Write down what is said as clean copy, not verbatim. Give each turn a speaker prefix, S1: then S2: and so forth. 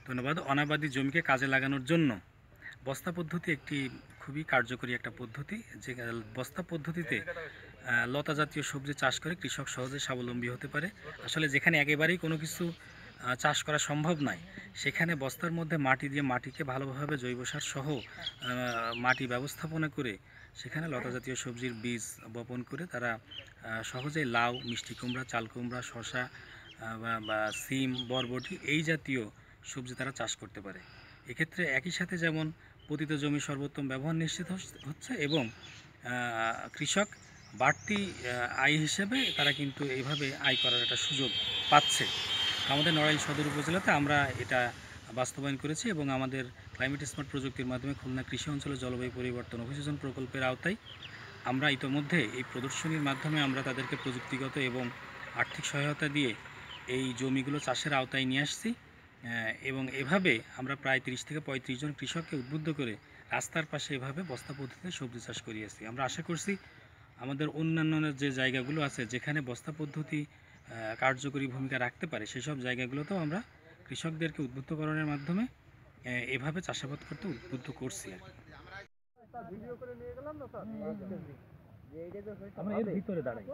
S1: ধন্যবাদ। অনাবাদি জমিকে কাজে লাগানোর জন্য বস্তা পদ্ধতি একটি খুবই কার্যকরী একটা পদ্ধতি। যে বস্তা পদ্ধতিতে লতা জাতীয় সবজি চাষ করে কৃষক সহজে স্বাবলম্বী হতে পারে। আসলে যেখানে একেবারেই কোনো কিছু চাষ করা সম্ভব নয়, সেখানে বস্তার মধ্যে মাটি দিয়ে মাটিকে ভালোভাবে জৈব সার সহ মাটি ব্যবস্থাপনা করে সেখানে লতা জাতীয় সবজির বীজ বপন করে তারা সহজেই লাউ, মিষ্টি কুমড়া, চাল কুমড়া, শসা বা সিম, বরবটি এই জাতীয় সবজি তারা চাষ করতে পারে। এক্ষেত্রে একই সাথে যেমন পতিত জমি সর্বোত্তম ব্যবহার নিশ্চিত হচ্ছে এবং কৃষক বাড়তি আয় হিসেবে তারা কিন্তু এইভাবে আয় করার একটা সুযোগ পাচ্ছে। আমাদের নড়াইল সদর উপজেলাতে আমরা এটা বাস্তবায়ন করেছি এবং আমাদের ক্লাইমেট স্মার্ট প্রযুক্তির মাধ্যমে খুলনা কৃষি অঞ্চলে জলবায়ু পরিবর্তন অভিযোজন প্রকল্পের আওতায় আমরা ইতোমধ্যে এই প্রদর্শনীর মাধ্যমে আমরা তাদেরকে প্রযুক্তিগত এবং আর্থিক সহায়তা দিয়ে এই জমিগুলো চাষের আওতায় নিয়ে আসছি এবং এভাবে আমরা প্রায় 30 থেকে 35 জন কৃষককে উদ্বুদ্ধ করে রাস্তার পাশে এভাবে বস্তা পদ্ধতিতে সবজি চাষ করিয়েছি। আমরা আশা করছি আমাদের অন্যান্য যে জায়গাগুলো আছে যেখানে বস্তা পদ্ধতি কার্যকরী ভূমিকা রাখতে পারে সেসব জায়গাগুলোতেও আমরা কৃষকদেরকে উদ্বুদ্ধকরণের মাধ্যমে এভাবে চাষাবাদ করতে উদ্বুদ্ধ করছি আর কি। আমরা এর ভিতরে দাঁড়াই।